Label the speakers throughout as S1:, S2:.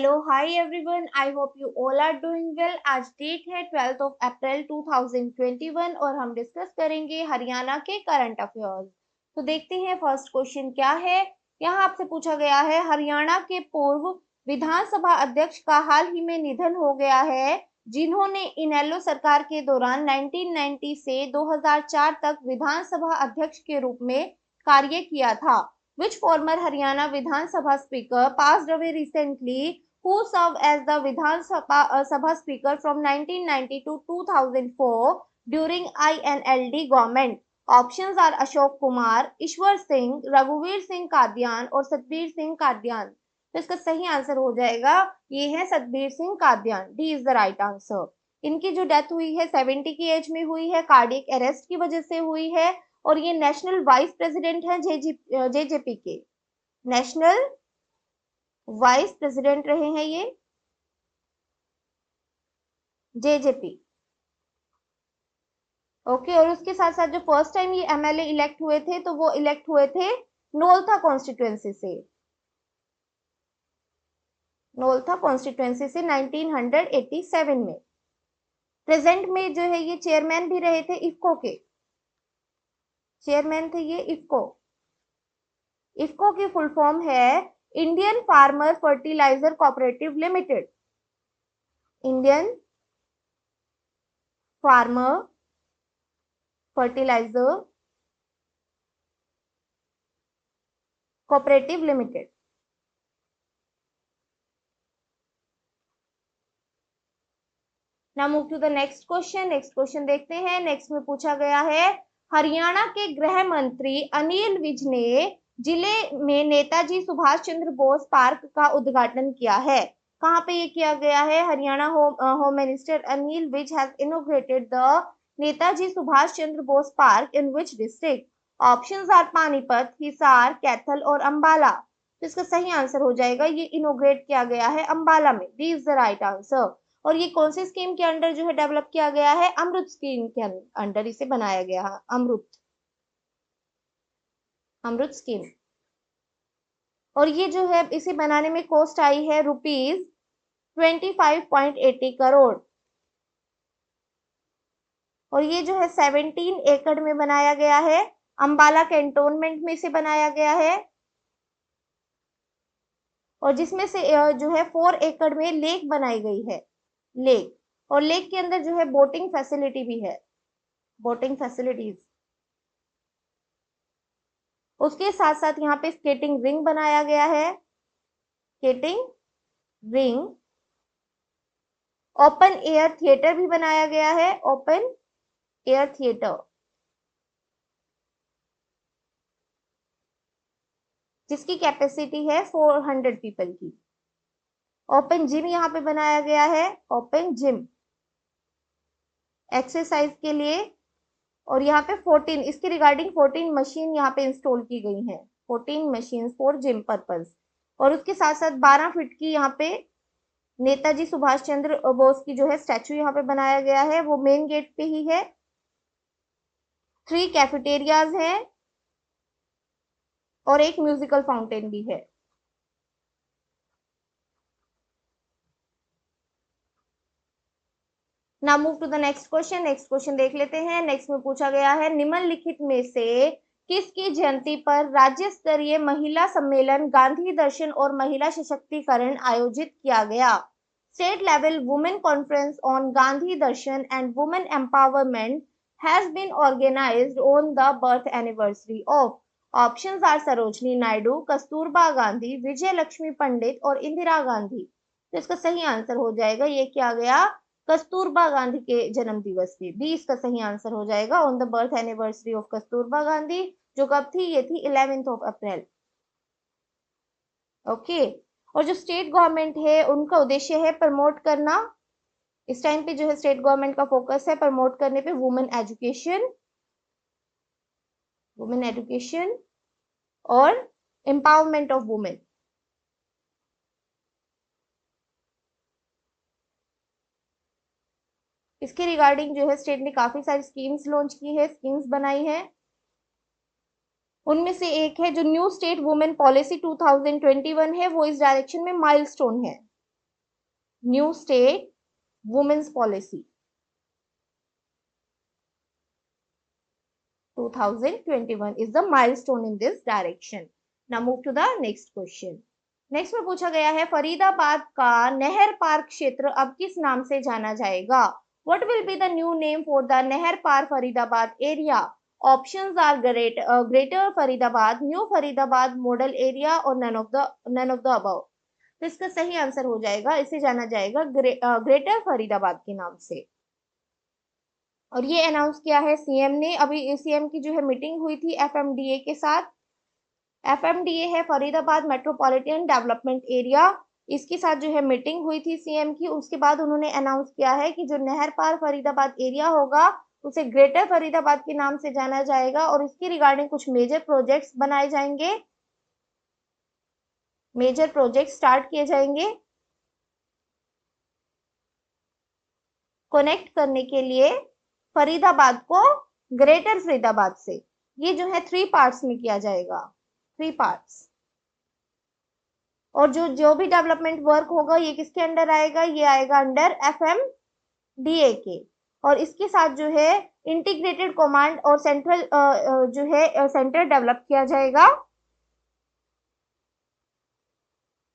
S1: Hello hi everyone, I hope you all are doing well. आज date है 12 अप्रैल 2021 और हम डिस्कस करेंगे हरियाणा के करंट अफेयर्स। तो देखते हैं फर्स्ट क्वेश्चन क्या है। यहाँ आपसे पूछा गया है, हरियाणा के पूर्व विधानसभा अध्यक्ष का हाल ही में निधन हो गया है, जिन्होंने इनेलो सरकार के दौरान 1990 से 2004 तक विधानसभा अध्यक्ष के रूप में कार्य किया था। Which former Haryana Vidhan Sabha Speaker passed away recently, who served as the Vidhan Sabha Speaker from 1990 to 2004 during INLD government? Options are Ashok Kumar, Ishwar Singh, Raghuveer Singh Kadian और सतबीर सिंह कादियान। तो इसका सही आंसर हो जाएगा, ये है Satbir Singh Kadian. D is the right answer. इनकी जो डेथ हुई है 70 की एज में हुई है, कार्डियक अरेस्ट की वजह से हुई है और ये नेशनल वाइस प्रेसिडेंट है जेजेपी के। नेशनल वाइस प्रेसिडेंट रहे हैं ये जेजेपी। ओके, और उसके साथ साथ जो फर्स्ट टाइम ये एमएलए इलेक्ट हुए थे तो वो इलेक्ट हुए थे नोलथा कॉन्स्टिट्यूएंसी से। नोलथा कॉन्स्टिट्यूएंसी से 1987 में। प्रेजेंट में जो है ये चेयरमैन भी रहे थे इफको के। चेयरमैन थे ये इफको। इफको की फुल फॉर्म है Indian farmer fertiliser cooperative limited. Indian farmer fertiliser cooperative limited. Now move to the next question. Next question देखते हैं। नेक्स्ट में पूछा गया है, हरियाणा के गृह मंत्री अनिल विज ने जिले में नेताजी सुभाष चंद्र बोस पार्क का उद्घाटन किया है। कहाँ पे ये किया गया है? Haryana home minister Anil Vij has inaugurated the Netaji Subhash Chandra Bose park in which district? Options are Panipat, Hisar, Kaithal और अंबाला। तो इसका सही आंसर हो जाएगा, ये इनोग्रेट किया गया है अंबाला में। D is the right answer. और ये कौन सी स्कीम के अंडर जो है डेवलप किया गया है? अमृत स्कीम के अंडर इसे बनाया गया है। अमृत स्कीम। और ये जो है इसे बनाने में कॉस्ट आई है ₹25.80 करोड़। और ये जो है 17 एकड़ में बनाया गया है। अंबाला कैंटोनमेंट में इसे बनाया गया है और जिसमें से जो है 4 एकड़ में लेक बनाई गई है। लेक, और लेक के अंदर जो है बोटिंग फैसिलिटी भी है। Boating facilities. उसके साथ साथ यहाँ पे स्केटिंग रिंग बनाया गया है। Skating ring. Open air theatre भी बनाया गया है। ओपन एयर थिएटर, जिसकी कैपेसिटी है 400 पीपल की। ओपन जिम यहाँ पे बनाया गया है। ओपन जिम एक्सरसाइज के लिए। और यहाँ पे 14 इसके रिगार्डिंग 14 मशीन यहाँ पे इंस्टॉल की गई हैं। 14 मशीन फॉर जिम पर्पज। और उसके साथ साथ 12 फीट की यहाँ पे नेताजी सुभाष चंद्र बोस की जो है स्टैचू यहाँ पे बनाया गया है, वो मेन गेट पे ही है। 3 कैफेटेरियाज हैं और एक म्यूजिकल फाउंटेन भी है। Now move to the next question. Next question देख लेते हैं। नेक्स्ट में पूछा गया है, निम्नलिखित में से किसकी जयंती पर राज्य स्तरीय महिला सम्मेलन गांधी दर्शन और महिला सशक्तिकरण आयोजित किया गया? State level women conference on Gandhi Darshan and women empowerment has been organized on the birth anniversary of. Options are Sarojini Naidu, Kasturba Gandhi, Vijay Lakshmi Pandit और इंदिरा गांधी। तो इसका सही आंसर हो जाएगा, ये किया गया कस्तूरबा गांधी के जन्म दिवस पे। बी इसका सही आंसर हो जाएगा, on the birth anniversary of Kasturba Gandhi, जो कब थी? ये थी 11 अप्रैल। ओके। और जो स्टेट गवर्नमेंट है उनका उद्देश्य है प्रमोट करना। इस टाइम पे जो है स्टेट गवर्नमेंट का फोकस है प्रमोट करने पे वुमेन एजुकेशन, और एम्पावरमेंट ऑफ वुमेन। इसके रिगार्डिंग जो है स्टेट ने काफी सारी स्कीम्स लॉन्च की है, स्कीम्स बनाई है। उनमें से एक है जो न्यू स्टेट वुमेन पॉलिसी 2021 है, वो इस डायरेक्शन में माइलस्टोन है। New state women's policy 2021 is the milestone in this direction. Now move to the next question. Next में पूछा गया है फरीदाबाद का नहर पार क्षेत्र अब किस नाम से जाना जाएगा? What will be the new name for the Nahar Par Faridabad area? Options are greater Faridabad, new Faridabad, model area और none of the above. तो इसका सही आंसर हो जाएगा, इसे जाना जाएगा ग्रेटर फरीदाबाद के नाम से। और ये अनाउंस किया है सीएम ने। अभी सीएम की जो है मीटिंग हुई थी एफएमडीए के साथ। एफएमडीए है फरीदाबाद मेट्रोपॉलिटन डेवलपमेंट एरिया, इसके साथ जो है मीटिंग हुई थी सीएम की। उसके बाद उन्होंने अनाउंस किया है कि जो नहर पार फरीदाबाद एरिया होगा उसे ग्रेटर फरीदाबाद के नाम से जाना जाएगा और इसके रिगार्डिंग कुछ मेजर प्रोजेक्ट्स बनाए जाएंगे, मेजर प्रोजेक्ट स्टार्ट किए जाएंगे कनेक्ट करने के लिए फरीदाबाद को ग्रेटर फरीदाबाद से। ये जो है 3 पार्ट्स में किया जाएगा, 3 पार्ट्स। और जो भी डेवलपमेंट वर्क होगा ये किसके अंडर आएगा? ये आएगा अंडर एफएमडीए के। और इसके साथ जो है इंटीग्रेटेड कमांड और सेंट्रल जो है सेंटर डेवलप किया जाएगा,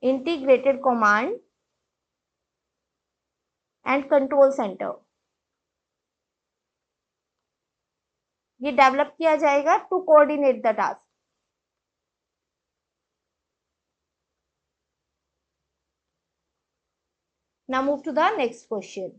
S1: integrated command and control centre ये डेवलप किया जाएगा to coordinate the task. Now move to the next question.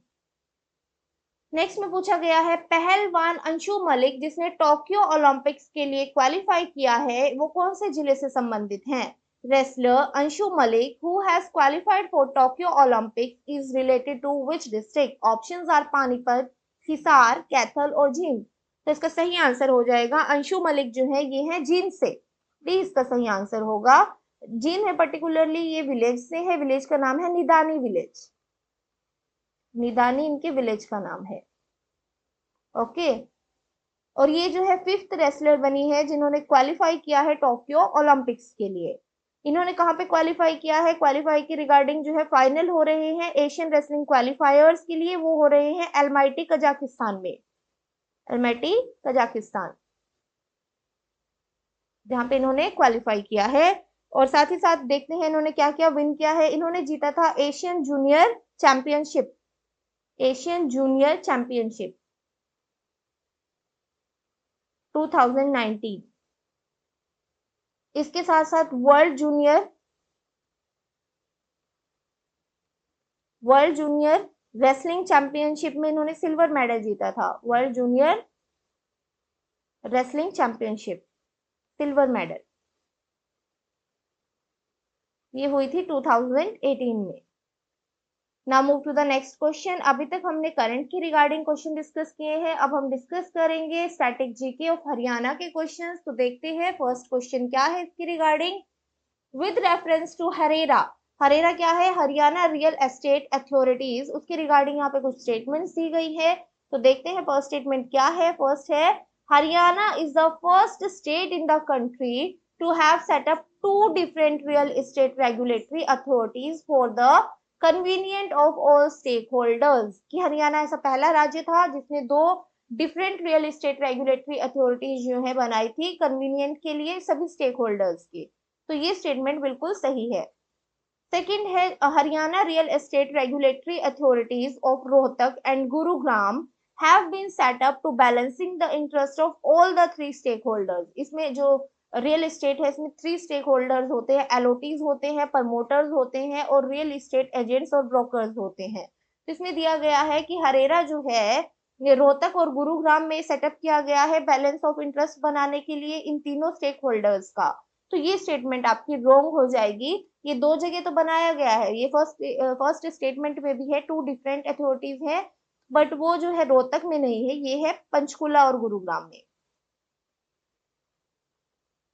S1: Next में पूछा गया है पहलवान अंशु मलिक जिसने टोक्यो ओलंपिक्स के लिए क्वालिफाई किया है वो कौन से जिले से संबंधित हैं? Wrestler Anshu Malik who has qualified for Tokyo Olympics is related to which district? Options are Panipat, Hisar, Kaithal और जींद। तो इसका सही आंसर हो जाएगा अंशु मलिक जो है ये है जींद से। डी इसका सही आंसर होगा। जींद में पर्टिकुलरली ये विलेज से है, विलेज का नाम है निदानी विलेज, निदानी इनके विलेज का नाम है। ओके और ये जो है 5th रेसलर बनी है जिन्होंने क्वालिफाई किया है टोक्यो ओलंपिक्स के लिए। इन्होंने कहाँ पे क्वालिफाई किया है? क्वालिफाई के रिगार्डिंग जो है फाइनल हो रहे हैं एशियन रेसलिंग क्वालिफायर्स के लिए, वो हो रहे हैं एलमाटी कजाकिस्तान में, एलमाटी कजाकिस्तान, जहां पे इन्होंने क्वालिफाई किया है। और साथ ही साथ देखते हैं इन्होंने क्या क्या विन किया है। इन्होंने जीता था Asian junior championship, Asian junior championship 2019। इसके साथ साथ वर्ल्ड जूनियर रेसलिंग चैंपियनशिप में इन्होंने सिल्वर मेडल जीता था। World junior wrestling championship silver medal ये हुई थी 2018 में। Now move to the next question. अभी तक हमने करंट की रिगार्डिंग क्वेश्चन डिस्कस किए हैं, अब हम डिस्कस करेंगे स्टैटिक जीके ऑफ हरियाणा के क्वेश्चंस। तो देखते हैं फर्स्ट क्वेश्चन क्या है इसकी regarding. With reference to HARERA, HARERA क्या है? हरियाणा रियल एस्टेट अथॉरिटीज, उसके रिगार्डिंग यहाँ पे कुछ स्टेटमेंट्स दी गई है। तो देखते हैं फर्स्ट स्टेटमेंट क्या है। फर्स्ट है Haryana is the first state in the country to have set up 2 different real estate regulatory authorities for the convenient of all stakeholders. कि हरियाणा ऐसा पहला राज्य था जिसने 2 different real estate regulatory authorities जो है बनाई थी कन्वीनियंट के लिए सभी स्टेक होल्डर्स की। तो ये स्टेटमेंट बिल्कुल सही है। सेकंड है Haryana real estate regulatory authorities of Rohtak and Gurugram have been set up to balancing the interest of all the 3 stakeholders. इसमें जो रियल एस्टेट है इसमें 3 स्टेक होल्डर्स होते हैं, एलओटीज होते हैं, प्रमोटर्स होते हैं और रियल एस्टेट एजेंट्स और ब्रोकर्स होते हैं। तो इसमें दिया गया है कि हरेरा जो है ये रोहतक और गुरुग्राम में सेटअप किया गया है बैलेंस ऑफ इंटरेस्ट बनाने के लिए इन तीनों स्टेक होल्डर्स का। तो ये स्टेटमेंट आपकी रॉन्ग हो जाएगी। ये 2 जगह तो बनाया गया है, ये फर्स्ट स्टेटमेंट में भी है 2 डिफरेंट अथॉरिटीज है, बट वो जो है रोहतक में नहीं है, ये है पंचकुला और गुरुग्राम में,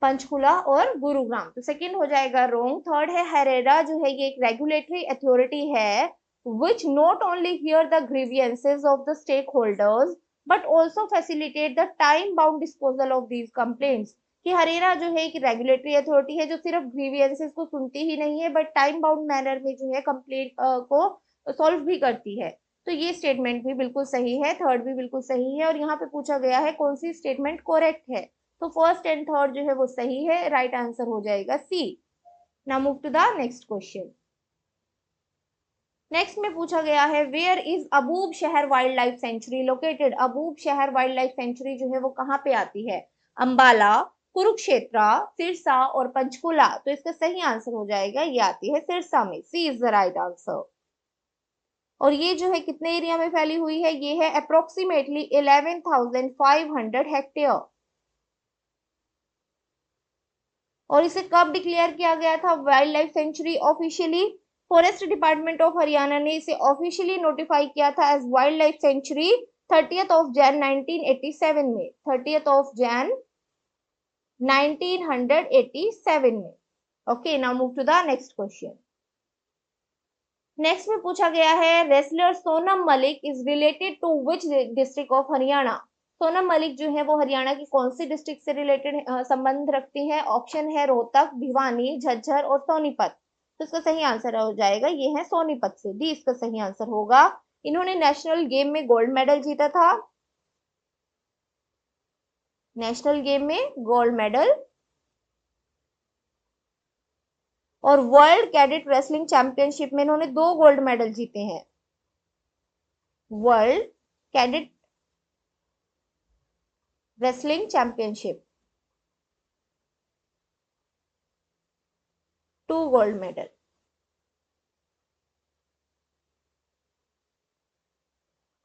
S1: पंचकुला और गुरुग्राम। तो सेकंड हो जाएगा रॉन्ग। थर्ड है हरेरा जो है ये एक रेगुलेटरी अथॉरिटी है which not only hear the grievances of the stakeholders but also facilitate the time bound disposal of these complaints। कि हरेरा जो है एक रेगुलेटरी अथॉरिटी है जो सिर्फ ग्रीवियंसेस को सुनती ही नहीं है बट टाइम बाउंड मैनर में जो है कंप्लेंट को सॉल्व भी करती है। तो ये स्टेटमेंट भी बिल्कुल सही है, थर्ड भी बिल्कुल सही है। और यहाँ पे पूछा गया है कौन सी स्टेटमेंट करेक्ट है, तो फर्स्ट एंड थर्ड जो है वो सही है, राइट आंसर हो जाएगा C. Now move to the next question. Next में पूछा गया है where is Abub Shahar wild life sanctuary located. Abub Shahar wild life sanctuary जो है वो कहाँ पे आती है, अंबाला, कुरुक्षेत्र, सिरसा और पंचकुला। तो इसका सही आंसर हो जाएगा, ये आती है सिरसा में, सी इज द राइट आंसर। और ये जो है कितने एरिया में फैली हुई है, ये है अप्रोक्सीमेटली 11,500 हेक्टेयर। और इसे कब डिक्लेयर किया गया था wild life sanctuary officially, forest department of Haryana ने इसे ऑफिशियली नोटिफाई किया था as wild life sanctuary 30th of Jan 1987 में, 30th ऑफ जैन 1987 में। Okay, now move to the next question. Next में पूछा गया है wrestler Sonam Malik is related to which district of Haryana. Sonam Malik जो है वो हरियाणा की कौन सी डिस्ट्रिक्ट से रिलेटेड संबंध रखती है, ऑप्शन है रोहतक, भिवानी, झज्जर और सोनीपत। तो इसका सही आंसर हो जाएगा, ये है सोनीपत से, डी इसका सही आंसर होगा। इन्होंने नेशनल गेम में गोल्ड मेडल जीता था, नेशनल गेम में गोल्ड मेडल। और वर्ल्ड कैडेट रेसलिंग चैंपियनशिप में इन्होंने 2 गोल्ड मेडल जीते हैं, world cadet wrestling championship, 2 gold medal.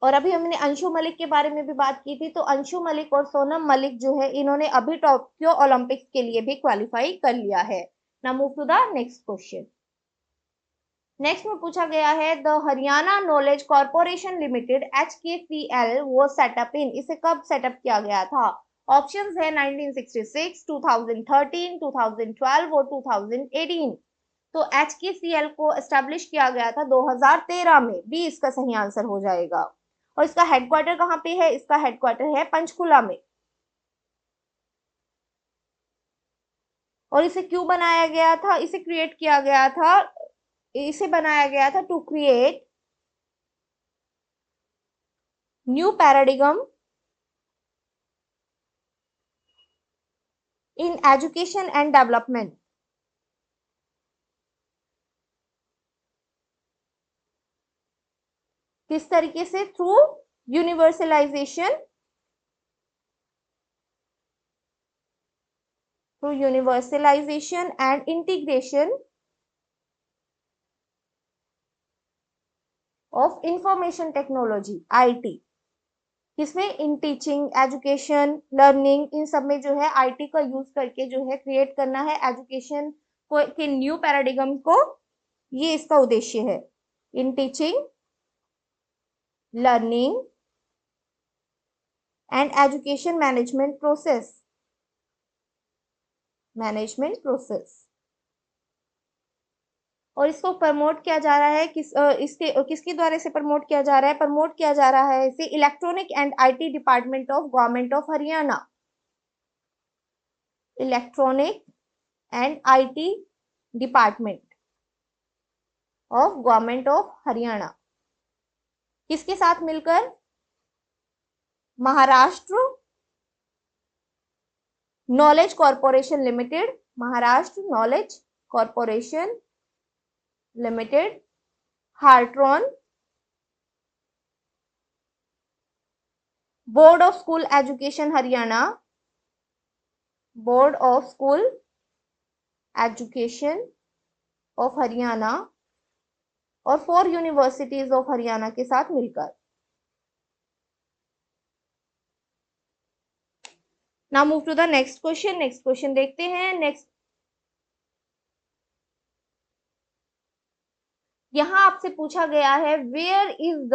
S1: और अभी हमने अंशु मलिक के बारे में भी बात की थी, तो अंशु मलिक और सोनम मलिक जो है इन्होंने अभी टोक्यो ओलंपिक्स के लिए भी क्वालिफाई कर लिया है। Now move to the next question. Next में पूछा गया है the Haryana knowledge corporation limited HKCL वो सेटअप इन, इसे कब सेटअप किया गया था, ऑप्शंस है 1966, 2013, 2012 और 2018। तो HKCL को एस्टेब्लिश किया गया था 2013 में, बी इसका सही आंसर हो जाएगा। और इसका हेडक्वार्टर कहाँ पे है, इसका हेडक्वार्टर है पंचकुला में। और इसे क्यों बनाया गया था, इसे क्रिएट किया गया था, इसे बनाया गया था to create new paradigm in education and development. किस तरीके से, through universalisation, through universalisation and integration of information technology IT। किसमें, इन टीचिंग, एजुकेशन, लर्निंग, इन सब में जो है IT का यूज करके जो है क्रिएट करना है एजुकेशन को के न्यू पैराडिगम को, ये इसका उद्देश्य है। In teaching, learning and education management process, management process. और इसको प्रमोट किया जा रहा है किसके द्वारा इसे प्रमोट किया जा रहा है, प्रमोट किया जा रहा है इसे electronic and IT department of government of Haryana, electronic and IT department of government of Haryana. किसके साथ मिलकर, Maharashtra knowledge corporation limited, Maharashtra knowledge corporation limited, Hartron, board of school education Haryana, board of school education of Haryana और 4 यूनिवर्सिटीज ऑफ हरियाणा के साथ मिलकर। Now move to the next question. Next question देखते हैं। Next यहां आपसे पूछा गया है where is the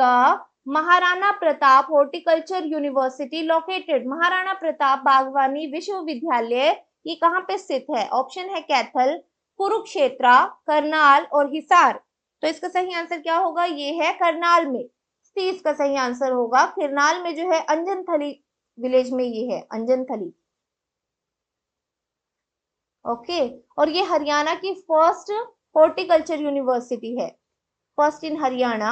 S1: Maharana Pratap horticulture university located. Maharana Pratap बागवानी विश्वविद्यालय ये कहां पे स्थित है, ऑप्शन है कैथल, कुरुक्षेत्र, करनाल और हिसार। तो इसका सही आंसर क्या होगा, ये है करनाल में, सी इसका सही आंसर होगा। करनाल में जो है अंजनथली विलेज में ये है, अंजनथली। ओके, और ये हरियाणा की फर्स्ट हॉर्टिकल्चर यूनिवर्सिटी है। फर्स्ट इन हरियाणा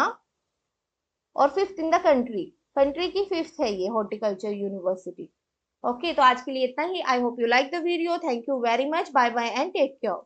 S1: और fifth in the country. Country की फिफ्थ है ये हॉर्टिकल्चर यूनिवर्सिटी। ओके, तो आज के लिए इतना ही। I hope you like the video. Thank you very much. Bye bye and take care.